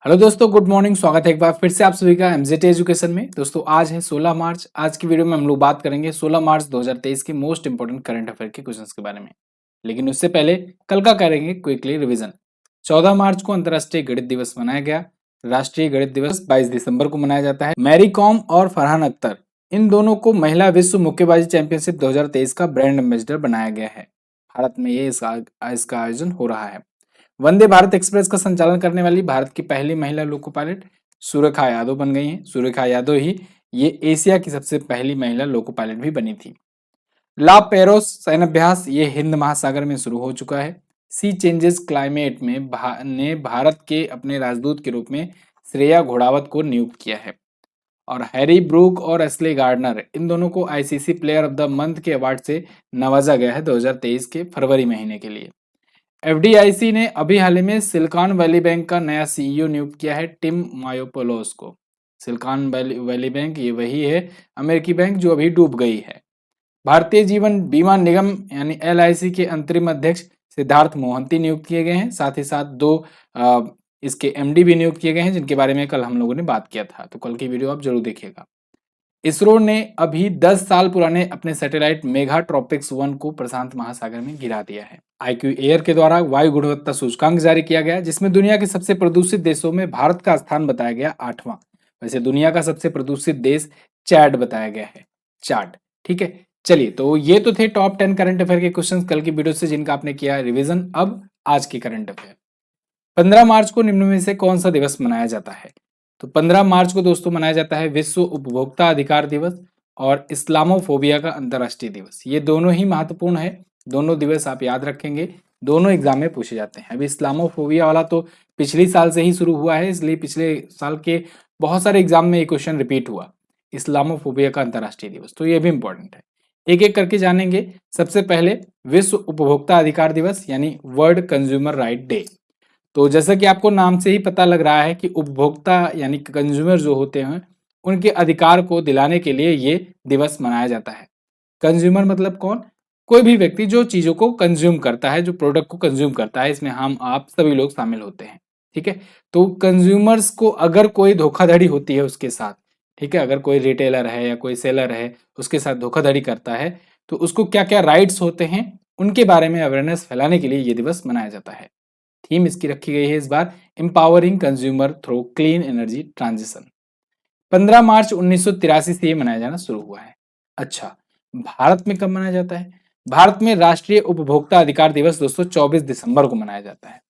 Hello दोस्तों, good morning. स्वागत है एक बार फिर से आप सभी का एमजेटी एजुकेशन में। दोस्तों आज है 16 मार्च। आज की वीडियो में हम लोग बात करेंगे 16 मार्च 2023 के मोस्ट इंपोर्टेंट करंट अफेयर के क्वेश्चंस के बारे में। लेकिन उससे पहले कल का करेंगे क्विकली रिवीजन। 14 मार्च को अंतर्राष्ट्रीय गणित दिवस मनाया गया। राष्ट्रीय गणित दिवस 22 दिसंबर को मनाया जाता है। मैरी कॉम और फरहान अख्तर इन दोनों को महिला विश्व मुक्केबाजी चैंपियनशिप 2023 का ब्रांड एम्बेसडर बनाया गया है। भारत में ये इसका आयोजन हो रहा है। वंदे भारत एक्सप्रेस का संचालन करने वाली भारत की पहली महिला लोको पायलट सुरेखा यादव बन गई हैं। सुरेखा यादव ही ये एशिया की सबसे पहली महिला लोको पायलट भी बनी थी। ला पेरोस सैन्याभ्यास ये हिंद महासागर में शुरू हो चुका है। सी चेंजेस क्लाइमेट में ने भारत के अपने राजदूत के रूप में श्रेया घोड़ावत को नियुक्त किया है। और हैरी ब्रूक और एस्ले गार्डनर इन दोनों को ICC player of the month के अवार्ड से नवाजा गया है 2023 के फरवरी महीने के लिए। एफडीआईसी ने अभी हाल ही में सिलिकॉन वैली बैंक का नया सीईओ नियुक्त किया है, टिम मायोपोलोस को। सिलिकॉन वैली बैंक ये वही है अमेरिकी बैंक जो अभी डूब गई है। भारतीय जीवन बीमा निगम यानी एलआईसी के अंतरिम अध्यक्ष सिद्धार्थ मोहंती नियुक्त किए गए हैं। साथ ही साथ दो इसके एमडी भी नियुक्त किए गए हैं, जिनके बारे में कल हम लोगों ने बात किया था, तो कल की वीडियो आप जरूर देखिएगा। इसरो ने अभी 10 साल पुराने अपने सैटेलाइट मेगा ट्रॉपिक्स 1 को प्रशांत महासागर में गिरा दिया है। आईक्यू एयर के द्वारा वायु गुणवत्ता सूचकांक जारी किया गया, जिसमें दुनिया के सबसे प्रदूषित देशों में भारत का स्थान बताया गया 8वां। वैसे दुनिया का सबसे प्रदूषित देश चैड बताया गया है, चाड। ठीक है, चलिए, तो ये तो थे टॉप 10 करंट अफेयर के क्वेश्चन कल की वीडियो से, जिनका आपने किया रिविजन। अब आज के करंट अफेयर। 15 मार्च को निम्न में से कौन सा दिवस मनाया जाता है? तो 15 मार्च को दोस्तों मनाया जाता है विश्व उपभोक्ता अधिकार दिवस और इस्लामोफोबिया का अंतर्राष्ट्रीय दिवस। ये दोनों ही महत्वपूर्ण है, दोनों दिवस आप याद रखेंगे, दोनों एग्जाम में पूछे जाते हैं। अभी इस्लामोफोबिया वाला तो पिछली साल से ही शुरू हुआ है, इसलिए पिछले साल के बहुत सारे एग्जाम में ये क्वेश्चन रिपीट हुआ। इस्लामोफोबिया का अंतर्राष्ट्रीय दिवस, तो ये भी इंपॉर्टेंट है, एक एक करके जानेंगे। सबसे पहले विश्व उपभोक्ता अधिकार दिवस यानी वर्ल्ड कंज्यूमर राइट डे। तो जैसा कि आपको नाम से ही पता लग रहा है कि उपभोक्ता यानी कंज्यूमर जो होते हैं उनके अधिकार को दिलाने के लिए ये दिवस मनाया जाता है। कंज्यूमर मतलब कौन? कोई भी व्यक्ति जो चीजों को कंज्यूम करता है, जो प्रोडक्ट को कंज्यूम करता है, इसमें हम आप सभी लोग शामिल होते हैं। ठीक है, तो कंज्यूमर्स को अगर कोई धोखाधड़ी होती है उसके साथ, ठीक है, अगर कोई रिटेलर है या कोई सेलर है उसके साथ धोखाधड़ी करता है, तो उसको क्या क्या राइट्स होते हैं उनके बारे में अवेयरनेस फैलाने के लिए ये दिवस मनाया जाता है। थीम इसकी रखी गई है इस बार empowering consumer through clean energy transition. 15 March 1983 से ये मनाया जाना शुरू हुआ है। अच्छा, भारत में कब मनाया जाता है? भारत में राष्ट्रीय उपभोक्ता अधिकार दिवस दोस्तों 24 दिसंबर को मनाया जाता है।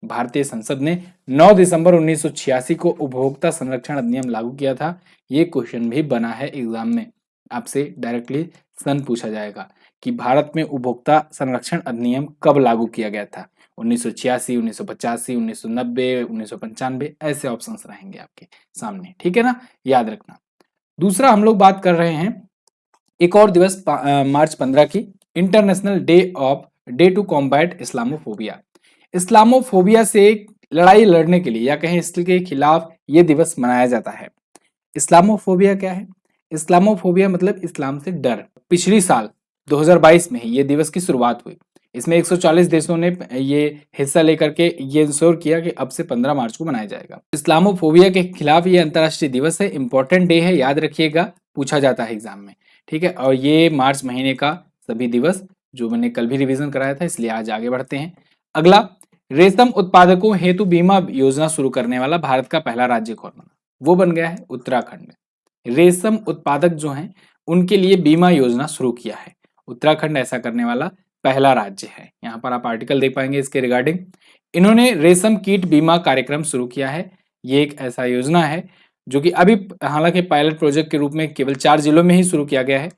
भारतीय संसद ने 9 दिसंबर 1986 को उपभोक्ता संरक्षण अधिनियम लागू किया था। ये क्वेश्चन भी बना है एग्जाम में, आपसे डायरेक्टली सन पूछा जाएगा कि भारत में उपभोक्ता संरक्षण अधिनियम कब लागू किया गया था। 1986, 1985, 1990, 1995, ऐसे ऑप्शंस रहेंगे आपके सामने। ठीक है ना, याद रखना। दूसरा हम लोग बात कर रहे हैं एक और दिवस मार्च 15 की, International Day to Combat Islamophobia. Islamophobia से लड़ाई लड़ने के लिए या कहें इसके खिलाफ ये दिवस मनाया जाता है। इस्लामोफोबिया क्या है? इस्लामोफोबिया मतलब इस्लाम से डर। पिछली साल 2022 में ही ये दिवस की शुरुआत हुई। इसमें 140 देशों ने ये हिस्सा लेकर के ये इंश्योर किया कि अब से 15 मार्च को मनाया जाएगा। इस्लामोफोबिया के खिलाफ ये अंतर्राष्ट्रीय दिवस है, इंपॉर्टेंट डे है, याद रखिएगा, पूछा जाता है एग्जाम में। ठीक है, और ये मार्च महीने का सभी दिवस जो मैंने कल भी रिवीजन कराया था, इसलिए आज आगे बढ़ते हैं। अगला, रेशम उत्पादकों हेतु बीमा योजना शुरू करने वाला भारत का पहला राज्य कौन बना? वो बन गया है उत्तराखंड। रेशम उत्पादक जो हैं उनके लिए बीमा योजना शुरू किया है उत्तराखंड, ऐसा करने वाला पहला राज्य है। यहाँ पर आप आर्टिकल देख पाएंगे इसके रिगार्डिंग। इन्होंने रेशम कीट बीमा कार्यक्रम शुरू किया है। ये एक ऐसा योजना है जो कि अभी हालांकि पायलट प्रोजेक्ट के रूप में केवल 4 जिलों में ही शुरू किया गया है।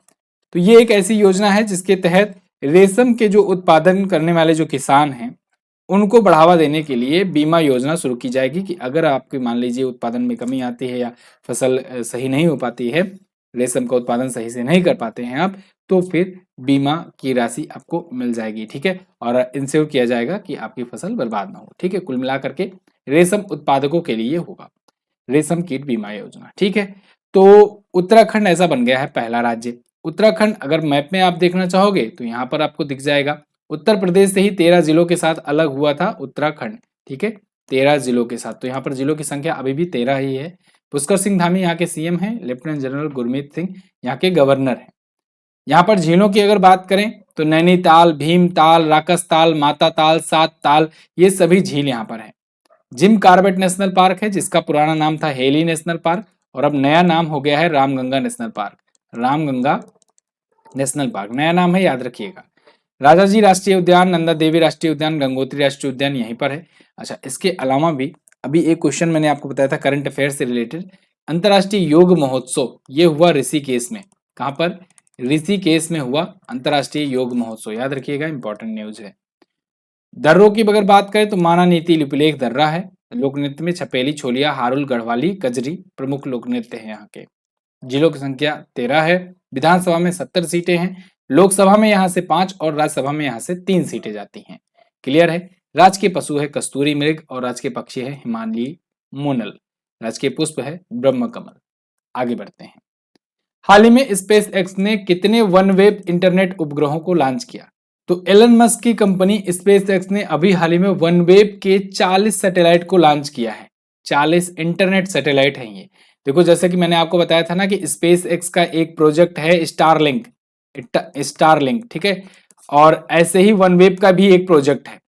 तो ये एक ऐसी योजना है जिसके तहत रेशम के जो उत्पादन करने वाले जो किसान हैं उनको बढ़ावा देने के लिए बीमा योजना शुरू की जाएगी कि अगर आपके मान लीजिए उत्पादन में कमी आती है या फसल सही नहीं हो पाती है, रेशम का उत्पादन सही से नहीं कर पाते हैं आप, तो फिर बीमा की राशि आपको मिल जाएगी। ठीक है, और इंश्योर किया जाएगा कि आपकी फसल बर्बाद ना हो। ठीक है, कुल मिलाकर के रेशम उत्पादकों के लिए होगा रेशम कीट बीमा योजना। ठीक है, तो उत्तराखंड ऐसा बन गया है पहला राज्य। उत्तराखंड अगर मैप में आप देखना चाहोगे तो यहाँ पर आपको दिख जाएगा। उत्तर प्रदेश से ही 13 जिलों के साथ अलग हुआ था उत्तराखंड। ठीक है, 13 जिलों के साथ। तो यहाँ पर जिलों की संख्या अभी भी 13 ही है। पुष्कर सिंह धामी यहाँ के सीएम हैं, लेफ्टिनेंट जनरल गुरमीत सिंह यहाँ के गवर्नर हैं। यहाँ पर झीलों की अगर बात करें तो नैनीताल, भीमताल, राकसताल, माताताल, सात ताल, ये सभी झील यहाँ पर है। जिम कार्बेट नेशनल पार्क है, जिसका पुराना नाम था हेली नेशनल पार्क और अब नया नाम हो गया है Ramganga national park. Ramganga national park नया नाम है, याद रखिएगा। राजाजी राष्ट्रीय उद्यान, नंदा देवी राष्ट्रीय उद्यान, गंगोत्री राष्ट्रीय उद्यान यहीं पर है। अच्छा, इसके अलावा भी अभी एक क्वेश्चन मैंने आपको बताया था करंट अफेयर से रिलेटेड, अंतर्राष्ट्रीय योग महोत्सव ये हुआ ऋषिकेश में। कहां पर? ऋषिकेश में हुआ अंतर्राष्ट्रीय योग महोत्सव, याद रखिएगा, इंपॉर्टेंट न्यूज है। दर्रों की अगर बात करें तो माना नीति लिपुलेख दर्रा है। लोक नृत्य में छपेली, छोलिया, हारुल, गढ़वाली, कजरी प्रमुख लोक नृत्य है यहाँ के। जिलों की संख्या 13 है। विधानसभा में 70 सीटें हैं। लोकसभा में यहाँ से 5 और राज्यसभा में यहाँ से 3 सीटें जाती हैं। क्लियर है। राजकीय पशु है कस्तूरी मृग और राजकीय पक्षी है हिमालयी मोनल। राजकीय पुष्प है ब्रह्म कमल। आगे बढ़ते हैं। हाल ही में स्पेस एक्स ने कितने वन वेब इंटरनेट उपग्रहों को लॉन्च किया? तो एलन मस्क की कंपनी स्पेस एक्स ने अभी हाल ही में वन वेब के 40 सैटेलाइट को लॉन्च किया है। 40 इंटरनेट सैटेलाइट हैं ये। देखो, जैसे कि मैंने आपको बताया था ना कि स्पेस एक्स का एक प्रोजेक्ट है स्टारलिंक, ठीक है, और ऐसे ही वन वेब का भी एक प्रोजेक्ट है।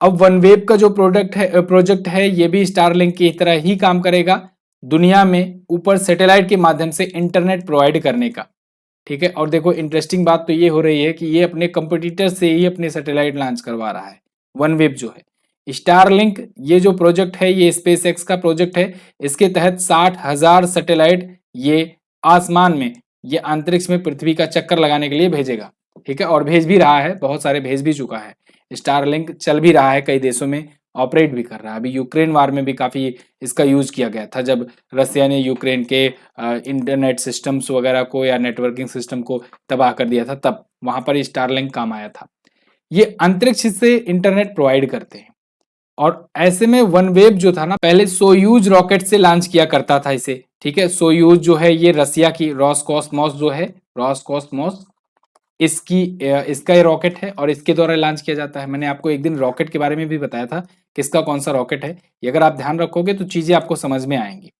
अब वन वेब का जो प्रोजेक्ट है ये भी स्टारलिंक की तरह ही काम करेगा, दुनिया में ऊपर सैटेलाइट के माध्यम से इंटरनेट प्रोवाइड करने का। ठीक है, और देखो इंटरेस्टिंग बात तो ये हो रही है कि ये अपने कंपटीटर से ही अपने सैटेलाइट लॉन्च करवा रहा है। वनवेब जो है स्टारलिंक, ये जो प्रोजेक्ट है ये स्पेस एक्स का प्रोजेक्ट है। इसके तहत 60,000 सैटेलाइट ये आसमान में, ये अंतरिक्ष में पृथ्वी का चक्कर लगाने के लिए भेजेगा। ठीक है, और भेज भी रहा है, बहुत सारे भेज भी चुका है। स्टारलिंक चल भी रहा है, कई देशों में ऑपरेट भी कर रहा है। अभी यूक्रेन वार में भी काफी इसका यूज किया गया था, जब रसिया ने यूक्रेन के इंटरनेट सिस्टम्स वगैरह को या नेटवर्किंग सिस्टम को तबाह कर दिया था, तब वहां पर स्टारलिंक काम आया था। ये अंतरिक्ष से इंटरनेट प्रोवाइड करते हैं। और ऐसे में वनवेब जो था ना, पहले सोयूज रॉकेट से लॉन्च किया करता था इसे। ठीक है, सोयूज जो है ये रसिया की रॉसकॉस्मोस जो है, रॉसकॉस्मोस, इसका ये रॉकेट है और इसके द्वारा लॉन्च किया जाता है। मैंने आपको एक दिन रॉकेट के बारे में भी बताया था, किसका कौन सा रॉकेट है। ये अगर आप ध्यान रखोगे तो चीजें आपको समझ में आएंगी।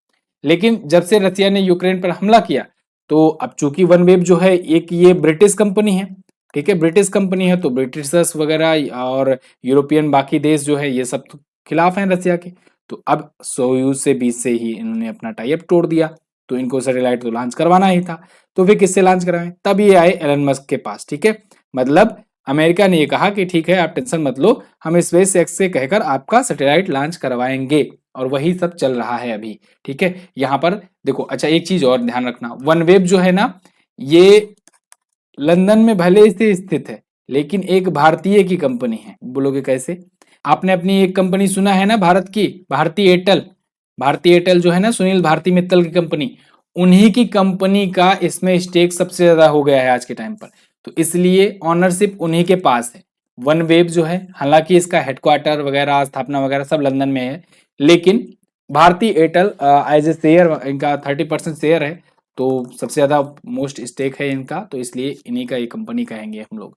लेकिन जब से रसिया ने यूक्रेन पर हमला किया तो अब चूंकि वनवेब जो है एक ये ब्रिटिश कंपनी है, ठीक है, ब्रिटिश कंपनी है, तो ब्रिटिशर्स वगैरह और यूरोपियन बाकी देश जो है ये सब तो खिलाफ हैं रसिया के। तो अब सोयूज से 20 से ही इन्होंने अपना टाई अप तोड़ दिया, तो इनको सैटेलाइट तो लॉन्च करवाना ही था। तो वे किससे लॉन्च कराएं? तब ये आए एलन मस्क के पास। ठीक है, मतलब अमेरिका ने ये कहा कि ठीक है आप टेंशन मत लो, हम स्पेस एक्स से कहकर आपका सैटेलाइट लॉन्च करवाएंगे, और वही सब चल रहा है अभी। ठीक है, यहाँ पर देखो, अच्छा एक चीज और ध्यान रखना, वनवेब जो है ना ये लंदन में भले से स्थित है, लेकिन एक भारतीय की कंपनी है। बोलोगे कैसे? आपने अपनी एक कंपनी सुना है ना भारत की, भारतीय एयरटेल। भारतीय एयरटेल जो है ना, सुनील भारती मित्तल की कंपनी, उन्हीं की कंपनी का इसमें स्टेक सबसे ज्यादा हो गया है आज के टाइम पर। तो इसलिए ऑनरशिप उन्हीं के पास है। वनवेब जो है, हालांकि इसका हेडक्वार्टर वगैरह स्थापना वगैरह सब लंदन में है, लेकिन भारतीय एयरटेल एज ए शेयर इनका 30% शेयर है, तो सबसे ज्यादा मोस्ट स्टेक है इनका, तो इसलिए इन्हीं का ये कंपनी कहेंगे हम लोग।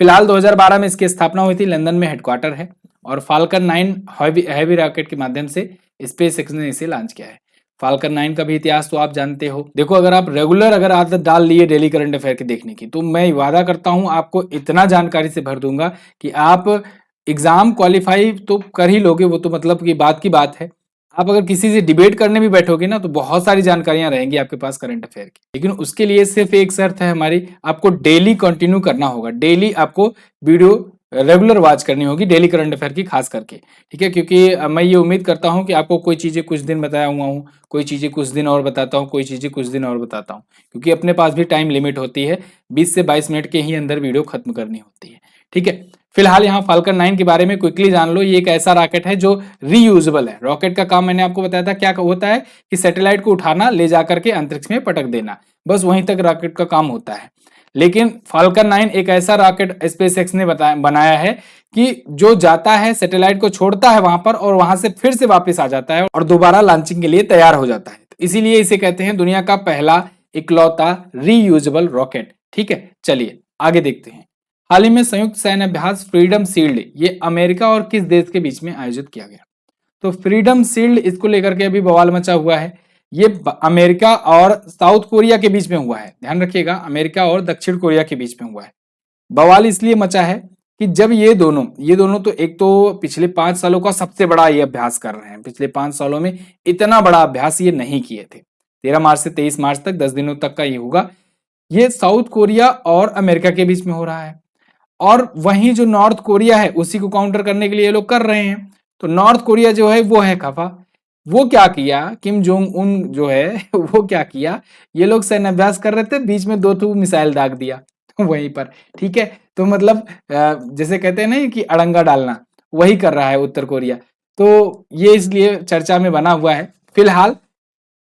फिलहाल 2012 में इसकी स्थापना हुई थी, लंदन में हेडक्वार्टर है, और फाल्कन 9 हैवी रॉकेट के माध्यम से स्पेस एक्स ने इसे लॉन्च किया है। फाल्कन 9 का भी इतिहास तो आप जानते हो। देखो, अगर आप रेगुलर अगर आदत डाल लिए डेली करंट अफेयर के देखने की, तो मैं वादा करता हूं आपको इतना जानकारी से भर दूंगा कि आप एग्जाम क्वालिफाई तो कर ही लोगे, वो तो मतलब की बात है। आप अगर किसी से डिबेट करने भी बैठोगे ना, तो बहुत सारी जानकारियां रहेंगी आपके पास करंट अफेयर की, लेकिन उसके लिए सिर्फ एक शर्त है हमारी, आपको डेली कंटिन्यू करना होगा। डेली आपको वीडियो रेगुलर वॉच करनी होगी, डेली करंट अफेयर की खास करके। ठीक है, क्योंकि मैं ये उम्मीद करता हूं कि आपको कोई चीजें कुछ दिन बताया हुआ हूँ, कोई चीजें कुछ दिन और बताता हूँ, कोई चीजें कुछ दिन और बताता हूँ, क्योंकि अपने पास भी टाइम लिमिट होती है, 20 से 22 मिनट के ही अंदर वीडियो खत्म करनी होती है। ठीक है, फिलहाल यहाँ फाल्कन 9 के बारे में क्विकली जान लो। ये एक ऐसा रॉकेट है जो रीयूजेबल है। रॉकेट का काम मैंने आपको बताया था क्या होता है, कि सैटेलाइट को उठाना, ले जाकर के अंतरिक्ष में पटक देना, बस वहीं तक रॉकेट का काम होता है। लेकिन फाल्कन 9 एक ऐसा रॉकेट स्पेस एक्स ने बनाया है कि जो जाता है, सैटेलाइट को छोड़ता है वहां पर, और वहां से फिर से वापस आ जाता है और दोबारा लॉन्चिंग के लिए तैयार हो जाता है। इसीलिए इसे कहते हैं दुनिया का पहला इकलौता रीयूजेबल रॉकेट। ठीक है, चलिए आगे देखते हैं। हाल ही में संयुक्त सैन्य अभ्यास फ्रीडम शील्ड, ये अमेरिका और किस देश के बीच में आयोजित किया गया? तो फ्रीडम शील्ड इसको लेकर के अभी बवाल मचा हुआ है। ये अमेरिका और साउथ कोरिया के बीच में हुआ है, ध्यान रखिएगा, अमेरिका और दक्षिण कोरिया के बीच में हुआ है। बवाल इसलिए मचा है कि जब ये दोनों तो एक तो पिछले 5 सालों का सबसे बड़ा ये अभ्यास कर रहे हैं। पिछले 5 सालों में इतना बड़ा अभ्यास ये नहीं किए थे। 13 मार्च से 23 मार्च तक 10 दिनों तक का ये होगा। ये साउथ कोरिया और अमेरिका के बीच में हो रहा है, और वहीं जो नॉर्थ कोरिया है उसी को काउंटर करने के लिए ये लोग कर रहे हैं। तो नॉर्थ कोरिया जो है वो है खफा। वो क्या किया, किम जोंग उन जो है वो क्या किया, ये लोग सैन्य अभ्यास कर रहे थे, बीच में 2 मिसाइल दाग दिया वहीं पर। ठीक है, तो मतलब जैसे कहते हैं ना कि अड़ंगा डालना, वही कर रहा है उत्तर कोरिया। तो ये इसलिए चर्चा में बना हुआ है फिलहाल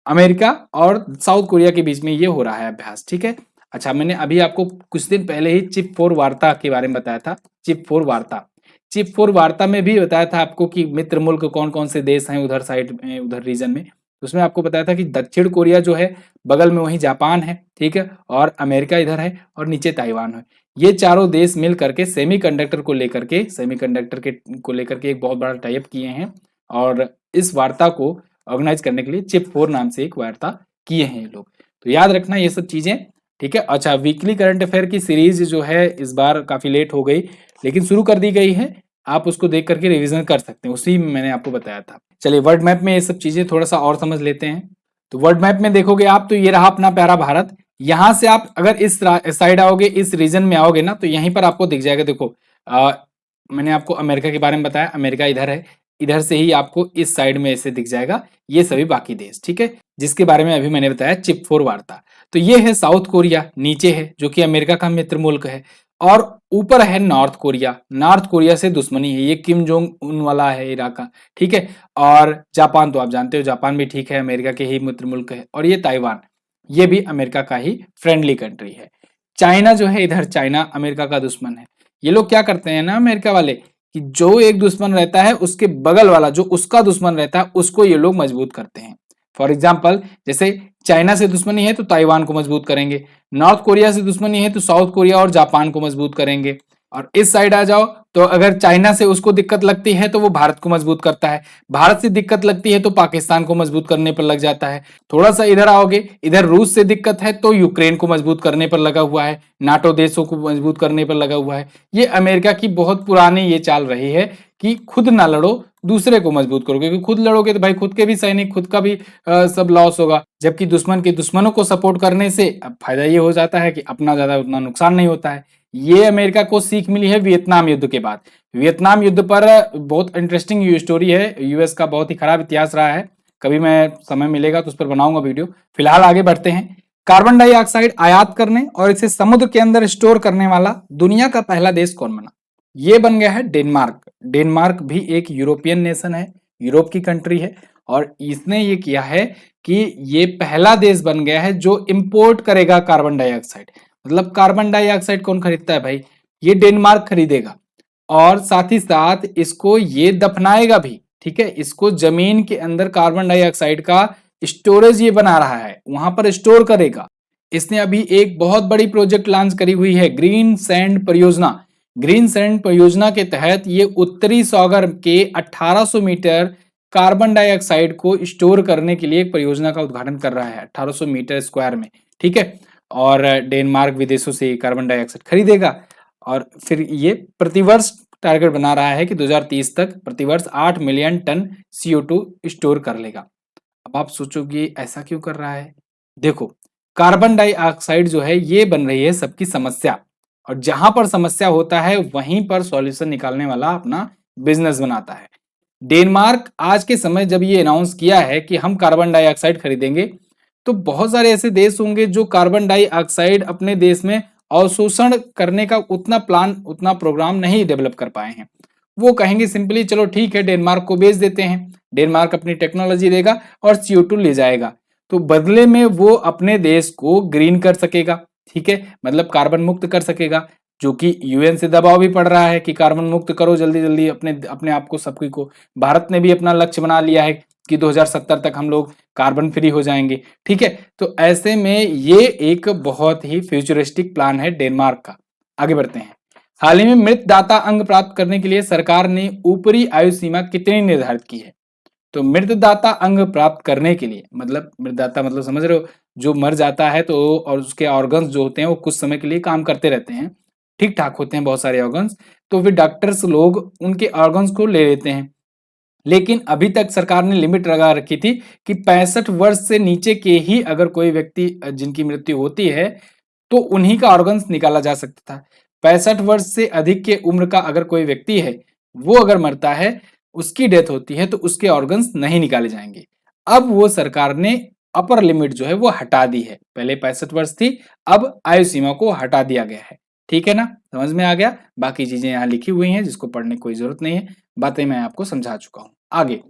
अमेरिका और साउथ कोरिया के बीच में ये हो रहा है अभ्यास। ठीक है, अच्छा, मैंने अभी आपको कुछ दिन पहले ही चिप 4 वार्ता के बारे में बताया था। चिप 4 वार्ता में भी बताया था आपको कि मित्र मुल्क कौन कौन से देश हैं उधर साइड में, उधर रीजन में। उसमें आपको बताया था कि दक्षिण कोरिया जो है बगल में वहीं जापान है, ठीक है, और अमेरिका इधर है, और नीचे ताइवान है। ये चारों देश मिल करके सेमीकंडक्टर को लेकर के एक बहुत बड़ा टाइप किए हैं, और इस वार्ता को ऑर्गेनाइज करने के लिए चिप 4 नाम से एक वार्ता किए हैं ये लोग। तो याद रखना ये सब चीजें, ठीक है। अच्छा, वीकली करंट अफेयर की सीरीज जो है इस बार काफी लेट हो गई, लेकिन शुरू कर दी गई है। आप उसको देख करके रिवीजन कर सकते हैं, उसी में मैंने आपको बताया था। चलिए वर्ल्ड मैप में ये सब चीजें थोड़ा सा और समझ लेते हैं। तो वर्ल्ड मैप में देखोगे आप, तो ये रहा अपना प्यारा भारत। यहां से आप अगर इस साइड आओगे, इस रीजन में आओगे ना, तो यहीं पर आपको दिख जाएगा। देखो मैंने आपको अमेरिका के बारे में बताया, अमेरिका इधर है, इधर से ही आपको इस साइड में ऐसे दिख जाएगा ये सभी बाकी देश, ठीक है, जिसके बारे में अभी मैंने बताया चिप 4 वार्ता। तो ये है साउथ कोरिया, नीचे है जो कि अमेरिका का मित्र मुल्क है, और ऊपर है नॉर्थ कोरिया। नॉर्थ कोरिया से दुश्मनी है, ये किम जोंग उन वाला है इराक का, ठीक है। और जापान तो आप जानते हो, जापान भी ठीक है, अमेरिका के ही मित्र मुल्क है। और ये ताइवान, ये भी अमेरिका का ही फ्रेंडली कंट्री है। चाइना जो है इधर, चाइना अमेरिका का दुश्मन है। ये लोग क्या करते हैं ना अमेरिका वाले, कि जो एक दुश्मन रहता है उसके बगल वाला जो उसका दुश्मन रहता है उसको ये लोग मजबूत करते हैं। फॉर एग्जाम्पल, जैसे चाइना से दुश्मनी है तो ताइवान को मजबूत करेंगे, नॉर्थ कोरिया से दुश्मनी है तो साउथ कोरिया और जापान को मजबूत करेंगे। और इस साइड आ जाओ तो अगर चाइना से उसको दिक्कत लगती है तो वो भारत को मजबूत करता है, भारत से दिक्कत लगती है तो पाकिस्तान को मजबूत करने पर लग जाता है। थोड़ा सा इधर आओगे, इधर रूस से दिक्कत है तो यूक्रेन को मजबूत करने पर लगा हुआ है, नाटो देशों को मजबूत करने पर लगा हुआ है। ये अमेरिका की बहुत पुरानी ये चाल रही है कि खुद ना लड़ो, दूसरे को मजबूत करो, क्योंकि खुद लड़ोगे तो भाई खुद के भी सैनिक, खुद का भी सब लॉस होगा। जबकि दुश्मन के दुश्मनों को सपोर्ट करने से अब फायदा ये हो जाता है कि अपना ज्यादा उतना नुकसान नहीं होता है। ये अमेरिका को सीख मिली है वियतनाम युद्ध के बाद। वियतनाम युद्ध पर बहुत इंटरेस्टिंग स्टोरी है, यूएस का बहुत ही खराब इतिहास रहा है। कभी मैं समय मिलेगा तो उस पर बनाऊंगा वीडियो। फिलहाल आगे बढ़ते हैं। कार्बन डाइऑक्साइड आयात करने और इसे समुद्र के अंदर स्टोर करने वाला दुनिया का पहला देश कौन बना? ये बन गया है डेनमार्क। डेनमार्क भी एक यूरोपियन नेशन है, यूरोप की कंट्री है, और इसने ये किया है कि ये पहला देश बन गया है जो इंपोर्ट करेगा कार्बन डाइऑक्साइड। मतलब कार्बन डाइऑक्साइड कौन खरीदता है भाई? ये डेनमार्क खरीदेगा, और साथ ही साथ इसको ये दफनाएगा भी, ठीक है। इसको जमीन के अंदर कार्बन डाइऑक्साइड का स्टोरेज ये बना रहा है, वहां पर स्टोर करेगा। इसने अभी एक बहुत बड़ी प्रोजेक्ट लॉन्च करी हुई है, ग्रीन सैंड परियोजना। ग्रीन सैंड परियोजना के तहत ये उत्तरी सागर के 1800 मीटर कार्बन डाइऑक्साइड को स्टोर करने के लिए एक परियोजना का उद्घाटन कर रहा है, 1800 मीटर स्क्वायर में, ठीक है। और डेनमार्क विदेशों से कार्बन डाइऑक्साइड खरीदेगा, और फिर ये प्रतिवर्ष टारगेट बना रहा है कि 2030 तक प्रतिवर्ष 8 मिलियन टन CO2 स्टोर कर लेगा। अब आप सोचोगे ऐसा क्यों कर रहा है? देखो, कार्बन डाइऑक्साइड जो है ये बन रही है सबकी समस्या, और जहां पर समस्या होता है वहीं पर सॉल्यूशन निकालने वाला अपना बिजनेस बनाता है। डेनमार्क आज के समय जब ये अनाउंस किया है कि हम कार्बन डाइऑक्साइड खरीदेंगे, तो बहुत सारे ऐसे देश होंगे जो कार्बन डाइऑक्साइड अपने देश में अवशोषण करने का उतना प्लान, उतना प्रोग्राम नहीं डेवलप कर पाए हैं। वो कहेंगे सिंपली चलो ठीक है डेनमार्क को बेच देते हैं, डेनमार्क अपनी टेक्नोलॉजी देगा और CO2 ले जाएगा, तो बदले में वो अपने देश को ग्रीन कर सकेगा, ठीक है, मतलब कार्बन मुक्त कर सकेगा। जो कि यूएन से दबाव भी पड़ रहा है कि कार्बन मुक्त करो जल्दी जल्दी अपने अपने आप को, सबकी को। भारत ने भी अपना लक्ष्य बना लिया है कि 2070 तक हम लोग कार्बन फ्री हो जाएंगे, ठीक है। तो ऐसे में ये एक बहुत ही फ्यूचरिस्टिक प्लान है डेनमार्क का। आगे बढ़ते हैं। हाल ही में मृत दाता अंग प्राप्त करने के लिए सरकार ने ऊपरी आयु सीमा कितनी निर्धारित की है? तो मृतदाता अंग प्राप्त करने के लिए, मतलब मृतदाता मतलब समझ रहे हो, जो मर जाता है तो और उसके ऑर्गन्स जो होते हैं वो कुछ समय के लिए काम करते रहते हैं, ठीक ठाक होते हैं बहुत सारे ऑर्गन्स, तो फिर डॉक्टर्स लोग उनके ऑर्गन्स को ले लेते हैं। लेकिन अभी तक सरकार ने लिमिट लगा रखी थी कि 65 वर्ष से नीचे के ही अगर कोई व्यक्ति जिनकी मृत्यु होती है तो उन्हीं का ऑर्गन्स निकाला जा सकता था। 65 वर्ष से अधिक के उम्र का अगर कोई व्यक्ति है, वो अगर मरता है, उसकी डेथ होती है, तो उसके ऑर्गन्स नहीं निकाले जाएंगे। अब वो सरकार ने अपर लिमिट जो है वो हटा दी है। पहले 65 वर्ष थी, अब आयु सीमा को हटा दिया गया है। ठीक है ना, समझ में आ गया। बाकी चीजें यहाँ लिखी हुई हैं जिसको पढ़ने की कोई जरूरत नहीं है, बातें मैं आपको समझा चुका हूं। आगे,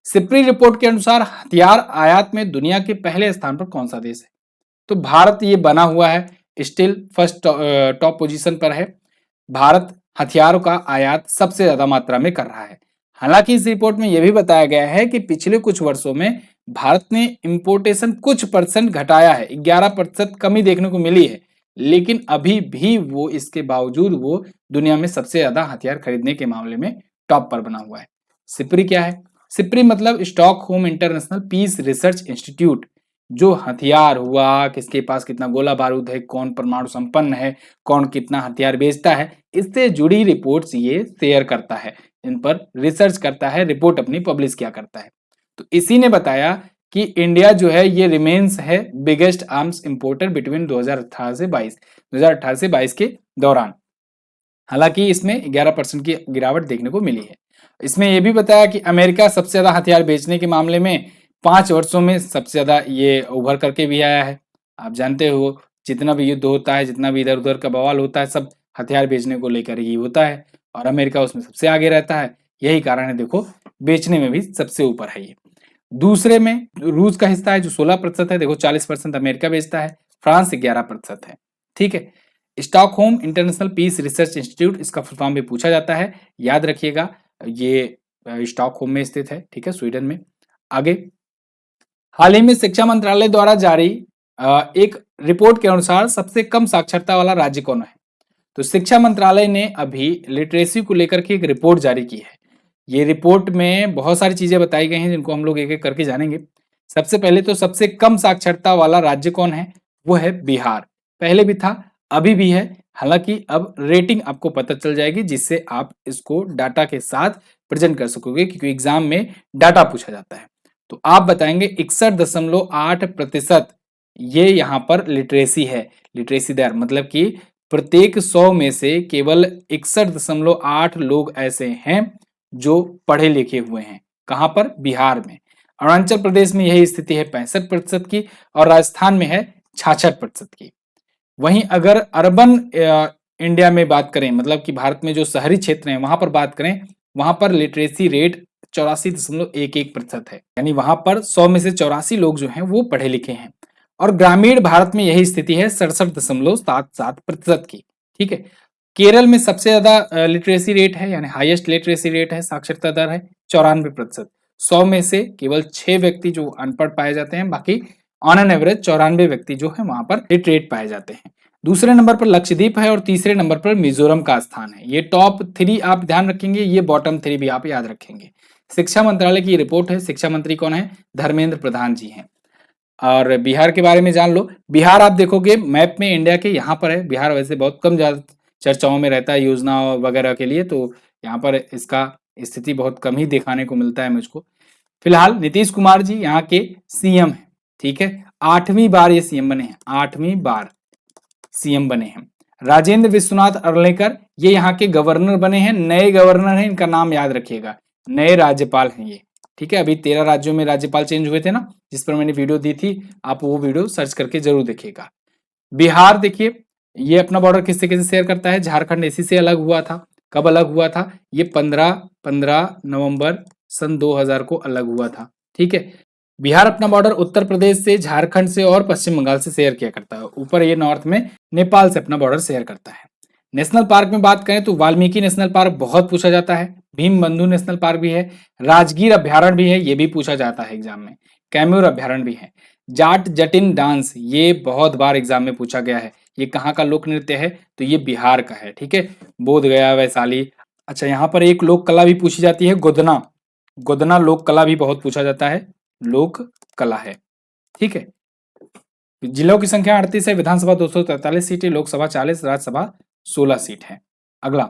सिप्री रिपोर्ट के अनुसार हथियार आयात में दुनिया के पहले स्थान पर कौन सा देश है? तो भारत ये बना हुआ है, स्टिल फर्स्ट टॉप पोजीशन पर है। भारत हथियारों का आयात सबसे ज्यादा मात्रा में कर रहा है। हालांकि इस रिपोर्ट में यह भी बताया गया है कि पिछले कुछ वर्षों में भारत ने इंपोर्टेशन कुछ परसेंट घटाया है, 11% कमी देखने को मिली है, लेकिन अभी भी वो इसके बावजूद वो दुनिया में सबसे ज्यादा हथियार खरीदने के मामले में टॉप पर बना हुआ है। सिप्री क्या है? सिप्री मतलब Stockholm International Peace Research Institute, जो हथियार हुआ, किसके पास कितना गोला बारूद है, कौन परमाणु संपन्न है, कौन कितना हथियार बेचता है, इससे जुड़ी रिपोर्ट्स ये शेयर करता है, इन पर रिसर्च करता है, रिपोर्ट अपनी पब्लिश किया करता है। तो इसी ने बताया कि इंडिया जो है ये रिमेन्स है बिगेस्ट आर्म्स इंपोर्टर बिटवीन 2018 से 22 के दौरान। हालांकि इसमें 11% की गिरावट देखने को मिली है। इसमें यह भी बताया कि अमेरिका सबसे ज्यादा हथियार बेचने के मामले में 5 वर्षों में सबसे ज्यादा ये उभर करके भी आया है। आप जानते हो जितना भी युद्ध होता है, जितना भी इधर उधर का बवाल होता है, सब हथियार बेचने को लेकर ही होता है और अमेरिका उसमें सबसे आगे रहता है। यही कारण है, देखो बेचने में भी सबसे ऊपर है ये। दूसरे में रूस का हिस्सा है जो 16% है। देखो 40% अमेरिका बेचता है, फ्रांस 11% है। ठीक है, Stockholm International Peace Research Institute, इसका फुल फॉर्म भी पूछा जाता है, याद रखिएगा। ये स्टॉकहोम में स्थित है, ठीक है, स्वीडन में। आगे, हाल ही में शिक्षा मंत्रालय द्वारा जारी एक रिपोर्ट के अनुसार सबसे कम साक्षरता वाला राज्य कौन है? तो शिक्षा मंत्रालय ने अभी लिटरेसी को लेकर के एक रिपोर्ट जारी की है। ये रिपोर्ट में बहुत सारी चीजें बताई गई हैं जिनको हम लोग एक एक करके जानेंगे। सबसे पहले तो सबसे कम साक्षरता वाला राज्य कौन है? वो है बिहार। पहले भी था, अभी भी है। हालांकि अब रेटिंग आपको पता चल जाएगी जिससे आप इसको डाटा के साथ प्रेजेंट कर सकोगे, क्योंकि एग्जाम में डाटा पूछा जाता है। तो आप बताएंगे 61.8% ये यहाँ पर लिटरेसी है। लिटरेसी दर मतलब कि प्रत्येक 100 में से केवल 61.8 लोग ऐसे हैं जो पढ़े लिखे हुए हैं। कहां पर? बिहार में। अरुणाचल प्रदेश में यही स्थिति है 65% की, और राजस्थान में है 66% की। वहीं अगर अर्बन इंडिया में बात करें, मतलब कि भारत में जो शहरी क्षेत्र हैं वहां पर बात करें, वहां पर लिटरेसी रेट 84.11% है। यानी वहां पर 100 में से 84 लोग जो हैं वो पढ़े लिखे हैं। और ग्रामीण भारत में यही स्थिति है 67.77% की। ठीक है, केरल में सबसे ज्यादा लिटरेसी रेट है, यानी हाईएस्ट लिटरेसी रेट है, साक्षरता दर है 94%। 100 में से केवल 6 व्यक्ति जो अनपढ़ पाए जाते हैं, बाकी ऑन एन एवरेज 94 व्यक्ति जो है वहां पर लिटरेट पाए जाते हैं। दूसरे नंबर पर लक्षद्वीप है और तीसरे नंबर पर मिजोरम का स्थान है। ये टॉप 3 आप ध्यान रखेंगे, ये बॉटम 3 भी आप याद रखेंगे। शिक्षा मंत्रालय की रिपोर्ट है। शिक्षा मंत्री कौन है? धर्मेंद्र प्रधान जी हैं। और बिहार के बारे में जान लो। बिहार आप देखोगे मैप में इंडिया के यहाँ पर है। बिहार वैसे बहुत कम ज्यादा चर्चाओं में रहता है योजना वगैरह के लिए, तो यहाँ पर इसका स्थिति बहुत कम ही दिखाने को मिलता है मुझको। फिलहाल नीतीश कुमार जी यहाँ के सीएम हैं। ठीक है, 8वीं बार ये सीएम बने हैं, 8वीं बार सीएम बने हैं। राजेंद्र विश्वनाथ अर्लेकर ये यहाँ के गवर्नर बने हैं, नए गवर्नर हैं, इनका नाम याद रखिएगा। नए राज्यपाल हैं ये। ठीक है, अभी 13 राज्यों में राज्यपाल चेंज हुए थे ना, जिस पर मैंने वीडियो दी थी, आप वो वीडियो सर्च करके जरूर देखिएगा। बिहार देखिए, ये अपना बॉर्डर किस तरीके से शेयर करता है? झारखंड इसी से अलग हुआ था। कब अलग हुआ था? ये 15 नवंबर सन 2000 को अलग हुआ था। ठीक है, बिहार अपना बॉर्डर उत्तर प्रदेश से, झारखंड से और पश्चिम बंगाल से शेयर किया करता है। ऊपर ये नॉर्थ में नेपाल से अपना बॉर्डर शेयर करता है। नेशनल पार्क में बात करें तो वाल्मीकि नेशनल पार्क बहुत पूछा जाता है। भीम बंधु नेशनल पार्क भी है। राजगीर अभ्यारण्य भी है, ये भी पूछा जाता है एग्जाम में। कैमूर अभ्यारण्य भी है। जाट जटिन डांस, ये बहुत बार एग्जाम में पूछा गया है। ये कहाँ का लोक नृत्य है? तो ये बिहार का है। ठीक है, बोध गया, वैशाली। अच्छा, यहाँ पर एक लोक कला भी पूछी जाती है, गोदना। गोदना लोक कला भी बहुत पूछा जाता है, लोक कला है। ठीक है, जिलों की संख्या 38 है, विधानसभा 243 सीट है, लोकसभा 40, राज्यसभा 16 सीट है। अगला,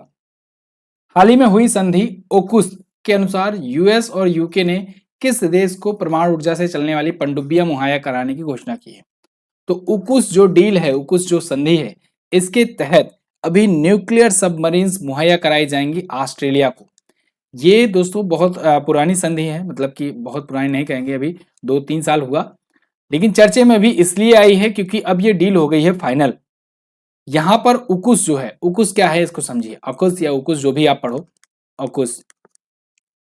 हाल ही में हुई संधि ओकुस के अनुसार यूएस और यूके ने किस देश को परमाणु ऊर्जा से चलने वाली पनडुब्बियां मुहैया कराने की घोषणा की है? तो उकुस जो डील है, उकुस जो संधि है, इसके तहत अभी न्यूक्लियर सबमरीन्स मुहैया कराई जाएंगी ऑस्ट्रेलिया को। ये दोस्तों बहुत पुरानी संधि है, मतलब कि बहुत पुरानी नहीं कहेंगे, अभी 2-3 साल हुआ, लेकिन चर्चे में भी इसलिए आई है क्योंकि अब ये डील हो गई है फाइनल। यहां पर उकुस जो है, उकुस क्या है इसको समझिए, अकुस या उकुस जो भी आप पढ़ो, अकुस,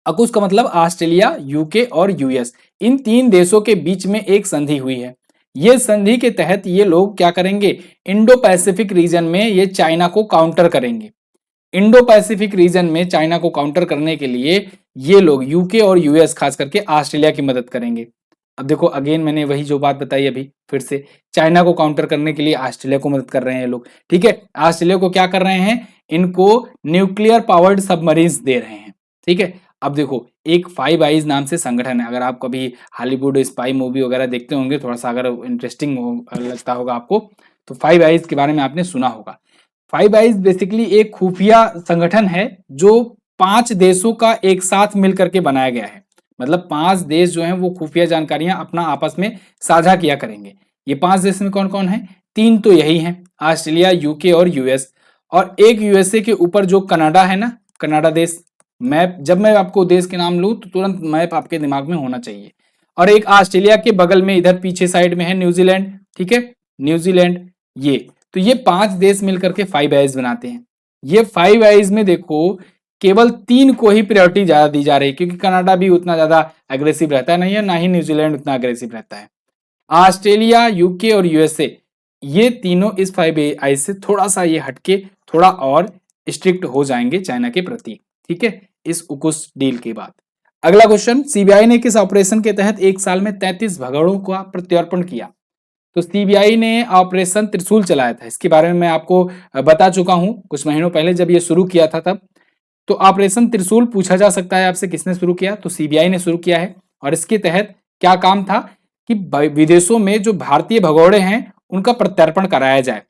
अकुस का मतलब ऑस्ट्रेलिया, यूके और यूएस, इन 3 देशों के बीच में एक संधि हुई है। ये संधि के तहत ये लोग क्या करेंगे, इंडो पैसिफिक रीजन में ये चाइना को काउंटर करेंगे। इंडो पैसिफिक रीजन में चाइना को काउंटर करने के लिए ये लोग यूके और यूएस खास करके ऑस्ट्रेलिया की मदद करेंगे। अब देखो अगेन मैंने वही जो बात बताई अभी फिर से, चाइना को काउंटर करने के लिए ऑस्ट्रेलिया को मदद कर रहे हैं लोग। ठीक है, ऑस्ट्रेलिया को क्या कर रहे हैं, इनको न्यूक्लियर पावर्ड सबमरीन्स दे रहे हैं। ठीक है, अब देखो एक फाइव आइज नाम से संगठन है, अगर आप कभी हॉलीवुड स्पाई मूवी वगैरह देखते होंगे, थोड़ा सा अगर इंटरेस्टिंग लगता होगा आपको, तो फाइव आइज के बारे में आपने सुना होगा। फाइव आइज बेसिकली एक खुफिया संगठन है जो 5 देशों का एक साथ मिलकर के बनाया गया है। मतलब 5 देश जो हैं वो खुफिया जानकारियां अपना आपस में साझा किया करेंगे। ये 5 देश में कौन कौन है, 3 तो यही हैं, ऑस्ट्रेलिया, यूके और यूएस, और एक यूएसए के ऊपर जो कनाडा है ना, कनाडा देश, मैप जब मैं आपको देश के नाम लूं तो तुरंत मैप आपके दिमाग में होना चाहिए। और एक ऑस्ट्रेलिया के बगल में इधर पीछे साइड में है न्यूजीलैंड। ठीक है, न्यूजीलैंड, ये तो ये 5 देश मिलकर के फाइव आइज बनाते हैं। ये फाइव आइज में देखो केवल 3 को ही प्रायोरिटी ज्यादा दी जा रही है, क्योंकि कनाडा भी उतना ज्यादा एग्रेसिव रहता नहीं है, ना ही न्यूजीलैंड उतना एग्रेसिव रहता है। ऑस्ट्रेलिया, यूके और यूएसए, ये तीनों इस फाइव आइज से थोड़ा सा ये हटके थोड़ा और स्ट्रिक्ट हो जाएंगे चाइना के प्रति। ठीक है, इस उकुस डील के बाद। अगला क्वेश्चन, सीबीआई ने किस ऑपरेशन के तहत एक साल में 33 भगोड़ों का प्रत्यार्पण किया? तो सीबीआई ने ऑपरेशन त्रिशूल चलाया था, इसके बारे में मैं आपको बता चुका हूं कुछ महीनों पहले जब ये शुरू किया था तब। तो ऑपरेशन त्रिशूल पूछा जा सकता है आपसे किसने शुरू किया, तो सीबीआई ने शुरू किया है। और इसके तहत क्या काम था कि विदेशों में जो भारतीय भगोड़े हैं उनका प्रत्यार्पण कराया जाए।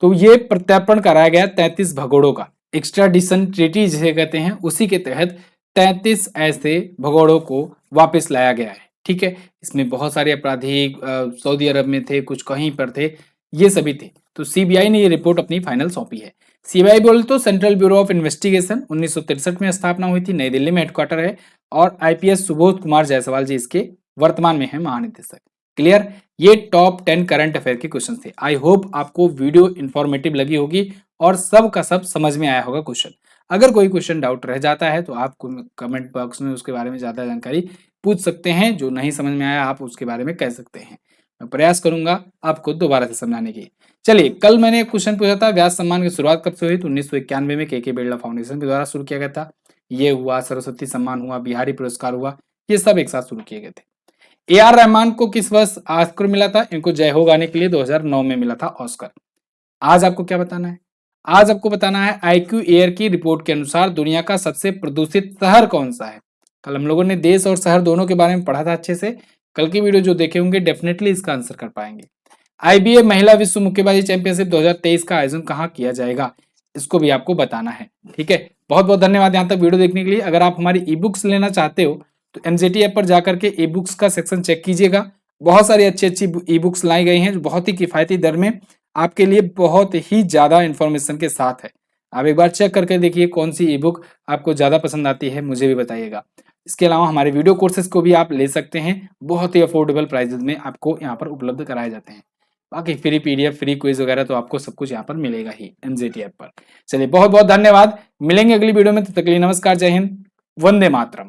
तो ये प्रत्यार्पण कराया गया 33 भगोड़ों का, एक्स्ट्राडिशन ट्रीटी जिसे कहते हैं, उसी के तहत 33 ऐसे भगोड़ों को वापस लाया गया है। ठीक है, इसमें बहुत सारे अपराधी सऊदी अरब में थे, कुछ कहीं पर थे, ये सभी थे। तो सीबीआई ने ये रिपोर्ट अपनी फाइनल सौंपी है। सीबीआई बोले तो सेंट्रल ब्यूरो ऑफ इन्वेस्टिगेशन 1963 में स्थापना हुई थी, नई दिल्ली में हेडक्वार्टर है, और आईपीएस सुबोध कुमार जायसवाल जी इसके वर्तमान में है महानिदेशक। क्लियर, ये टॉप 10 करंट अफेयर के क्वेश्चन थे। आई होप आपको वीडियो इंफॉर्मेटिव लगी होगी और सब का सब समझ में आया होगा क्वेश्चन। अगर कोई क्वेश्चन डाउट रह जाता है तो आप कमेंट बॉक्स में उसके बारे में ज्यादा जानकारी पूछ सकते हैं, जो नहीं समझ में आया आप उसके बारे में कह सकते हैं, मैं प्रयास करूंगा आपको दोबारा से समझाने की। चलिए, कल मैंने एक क्वेश्चन पूछा था, व्यास सम्मान की शुरुआत कब से हुई, तो 1991 में के बिरला फाउंडेशन के द्वारा शुरू किया गया था। ये हुआ, सरस्वती सम्मान हुआ, बिहारी पुरस्कार हुआ, ये सब एक साथ शुरू किए गए थे। ए आर रहमान को किस वर्ष ऑस्कर मिला था? इनको जय हो गाने के लिए 2009 में मिला था ऑस्कर। आज आपको क्या बताना है, आज आपको बताना है आईक्यू एयर की रिपोर्ट के अनुसार दुनिया का सबसे प्रदूषित शहर कौन सा है। कल हम लोगों ने देश और शहर दोनों के बारे में पढ़ा था अच्छे से, कल की वीडियो जो देखे होंगे डेफिनेटली इसका आंसर कर पाएंगे। आईबीए महिला विश्व मुक्केबाजी चैंपियनशिप 2023 का आयोजन कहाँ किया जाएगा, इसको भी आपको बताना है। ठीक है, बहुत बहुत धन्यवाद यहाँ तक वीडियो देखने के लिए। अगर आप हमारी ई बुक्स लेना चाहते हो तो एमजेटी ऐप पर जाकर के ई बुक्स का सेक्शन चेक कीजिएगा, बहुत सारी अच्छी अच्छी ई बुक्स लाई गई हैं जो बहुत ही किफायती दर में आपके लिए बहुत ही ज्यादा इंफॉर्मेशन के साथ है। आप एक बार चेक करके देखिए कौन सी ई बुक आपको ज्यादा पसंद आती है, मुझे भी बताइएगा। इसके अलावा हमारे वीडियो कोर्सेज को भी आप ले सकते हैं, बहुत ही अफोर्डेबल प्राइजेस में आपको यहाँ पर उपलब्ध कराए जाते हैं। बाकी फ्री पीडीएफ, फ्री क्विज वगैरह तो आपको सब कुछ यहाँ पर मिलेगा ही एमजेटी ऐप पर। चलिए, बहुत बहुत धन्यवाद, मिलेंगे अगली वीडियो में, तब तक के लिए नमस्कार, जय हिंद, वंदे मातरम।